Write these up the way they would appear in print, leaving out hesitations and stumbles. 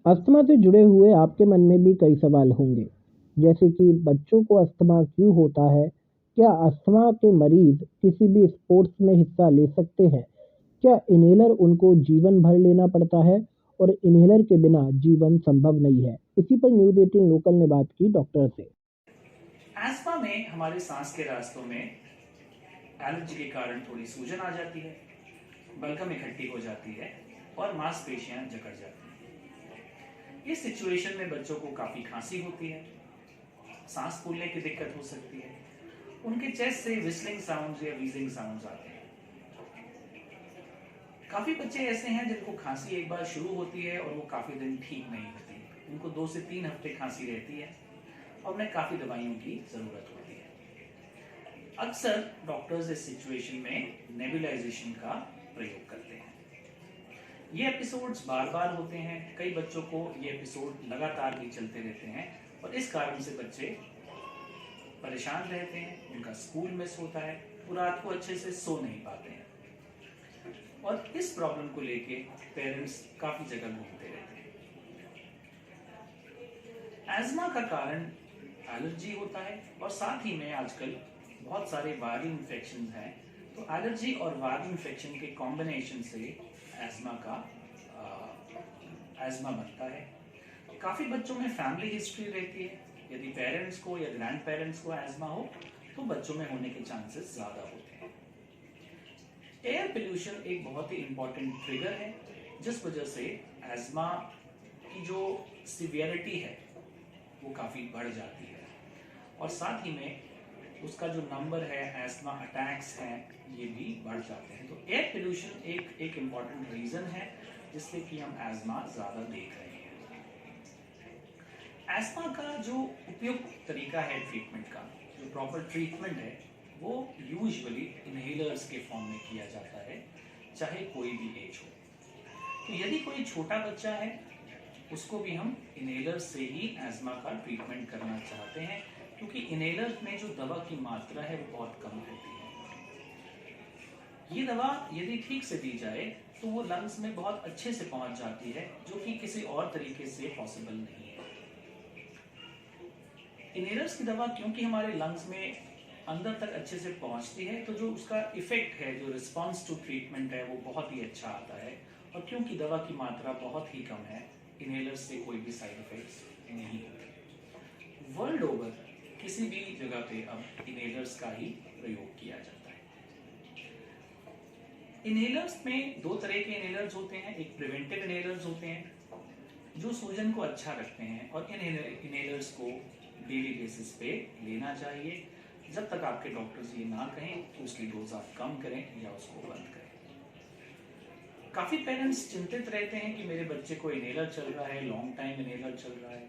Asthma से जुड़े हुए आपके मन में भी कई सवाल होंगे, जैसे कि बच्चों को अस्थमा क्यों होता है? क्या अस्थमा के मरीज किसी भी स्पोर्ट्स में हिस्सा ले सकते हैं? क्या इन्हेलर उनको जीवन भर लेना पड़ता है और इन्हेलर के बिना जीवन संभव नहीं है? इसी पर न्यूज़ 18 लोकल ने बात की डॉक्टर से। एस्मा में हमारे सांस के रास्तों में एलर्जी के कारण थोड़ी सूजन आ जाती है, बलगम इकट्ठी हो जाती है और मांसपेशियां जकड़ जाती हैं। इस सिचुएशन में बच्चों को काफी खांसी होती है, सांस फूलने की दिक्कत हो सकती है, उनके चेस्ट से विस्लिंग साउंड्स या वीजिंग साउंड्स आते हैं। काफी बच्चे ऐसे हैं जिनको खांसी एक बार शुरू होती है और वो काफी दिन ठीक नहीं होती, उनको 2 से 3 हफ्ते खांसी रहती है और उन्हें काफी दवाइयों की जरूरत होती है। अक्सर डॉक्टर्स इस सिचुएशन में नेबुलाइजेशन का प्रयोग करते हैं। ये एपिसोड्स बार बार होते हैं, कई बच्चों को ये एपिसोड लगातार भी चलते रहते हैं और इस कारण से बच्चे परेशान रहते हैं, उनका स्कूल मिस होता है, वो रात को अच्छे से सो नहीं पाते हैं और इस प्रॉब्लम को लेके पेरेंट्स काफी जगह घूमते रहते हैं। एस्मा का कारण एलर्जी होता है और साथ ही में आजकल बहुत सारे वायरल इन्फेक्शन हैं, तो एलर्जी और वायरल इन्फेक्शन के कॉम्बिनेशन से एस्मा बनता है। काफ़ी बच्चों में फैमिली हिस्ट्री रहती है, यदि पेरेंट्स को या ग्रैंड पेरेंट्स को एस्मा हो तो बच्चों में होने के चांसेस ज़्यादा होते हैं। एयर पोल्यूशन एक बहुत ही इंपॉर्टेंट ट्रिगर है, जिस वजह से एस्मा की जो सिवियरिटी है वो काफ़ी बढ़ जाती है और साथ ही में उसका जो नंबर है, एस्मा अटैक्स हैं, ये भी बढ़ जाते हैं। तो एयर पोल्यूशन एक इम्पॉर्टेंट रीज़न है जिससे कि हम एस्मा ज़्यादा देख रहे हैं। एस्मा का जो उपयुक्त तरीका है ट्रीटमेंट का, जो प्रॉपर ट्रीटमेंट है, वो यूजुअली इन्हेलर्स के फॉर्म में किया जाता है, चाहे कोई भी एज हो। तो यदि कोई छोटा बच्चा है, उसको भी हम इन्हेलर से ही एस्मा का ट्रीटमेंट करना चाहते हैं, क्योंकि इन्हेलर में जो दवा की मात्रा है वो बहुत कम होती है। ये दवा यदि ठीक से दी जाए तो वो लंग्स में बहुत अच्छे से पहुंच जाती है, जो कि किसी और तरीके से पॉसिबल नहीं है। इन्हेलर्स की दवा क्योंकि हमारे लंग्स में अंदर तक अच्छे से पहुंचती है, तो जो उसका इफेक्ट है, जो रिस्पॉन्स टू ट्रीटमेंट है, वो बहुत ही अच्छा आता है। और क्योंकि दवा की मात्रा बहुत ही कम है, इन्हेलर्स से कोई भी साइड इफेक्ट्स नहीं होते। वर्ल्ड ओवर किसी भी जगह पे अब इन्हेलर्स का ही प्रयोग किया जाता है। इन्हेलर्स में 2 तरह के इन्हेलर्स होते हैं, एक प्रिवेंटिव इन्हेलर्स होते हैं जो सूजन को अच्छा रखते हैं और इन इन्हेलर्स को डेली बेसिस पे लेना चाहिए, जब तक आपके डॉक्टर्स ये ना कहें कि उसकी डोज आप कम करें या उसको बंद करें। काफ़ी पेरेंट्स चिंतित रहते हैं कि मेरे बच्चे को इन्हेलर चल रहा है, लॉन्ग टाइम इन्हेलर चल रहा है,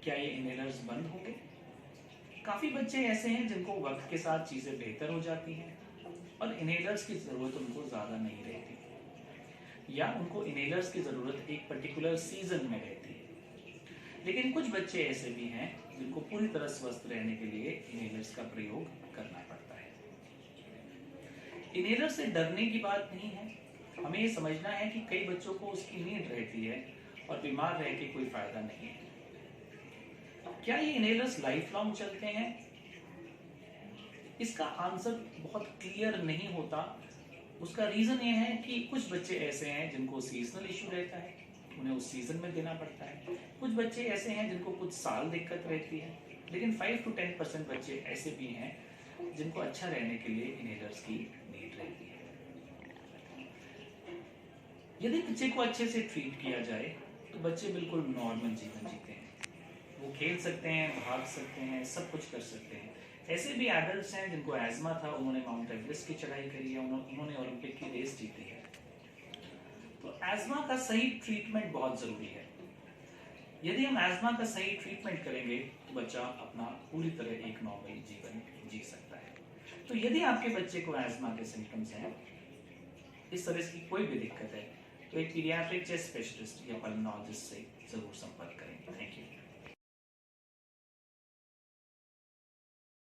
क्या ये इन्हेलर्स बंद होंगे? काफ़ी बच्चे ऐसे हैं जिनको वक्त के साथ चीज़ें बेहतर हो जाती हैं और इन्हेलर्स की ज़रूरत उनको ज़्यादा नहीं रहती, या उनको इन्हेलर्स की ज़रूरत एक पर्टिकुलर सीजन में रहती है। लेकिन कुछ बच्चे ऐसे भी हैं जिनको पूरी तरह स्वस्थ रहने के लिए इन्हेलर्स का प्रयोग करना पड़ता है। इन्हेलर से डरने की बात नहीं है, हमें ये समझना है कि कई बच्चों को उसकी नीड रहती है और बीमार रह के कोई फायदा नहीं है। क्या ये इन्हेलर्स लाइफ लॉन्ग चलते हैं? इसका आंसर बहुत क्लियर नहीं होता। उसका रीजन ये है कि कुछ बच्चे ऐसे हैं जिनको सीजनल इशू रहता है, उन्हें उस सीजन में देना पड़ता है। कुछ बच्चे ऐसे हैं जिनको कुछ साल दिक्कत रहती है, लेकिन 5 to 10% बच्चे ऐसे भी हैं जिनको अच्छा रहने के लिए इन्हेलर्स की नीड रहती है। यदि बच्चे को अच्छे से ट्रीट किया जाए तो बच्चे बिल्कुल नॉर्मल जीवन जीते हैं, वो खेल सकते हैं, भाग सकते हैं, सब कुछ कर सकते हैं। ऐसे भी एडल्ट्स हैं जिनको एस्मा था, उन्होंने माउंट एवरेस्ट की चढ़ाई करी है, उन्होंने ओलंपिक की रेस जीती है। तो एस्मा का सही ट्रीटमेंट बहुत जरूरी है। यदि हम एस्मा का सही ट्रीटमेंट करेंगे तो बच्चा अपना पूरी तरह एक नॉर्मल जीवन जी सकता है। तो यदि आपके बच्चे को एस्मा के सिम्टम्स हैं, इस तरह की कोई भी दिक्कत है, तो एक पीडियाट्रिक चेस्ट स्पेशलिस्ट या पल्मोनोलॉजिस्ट से जरूर संपर्क करें। Thank you.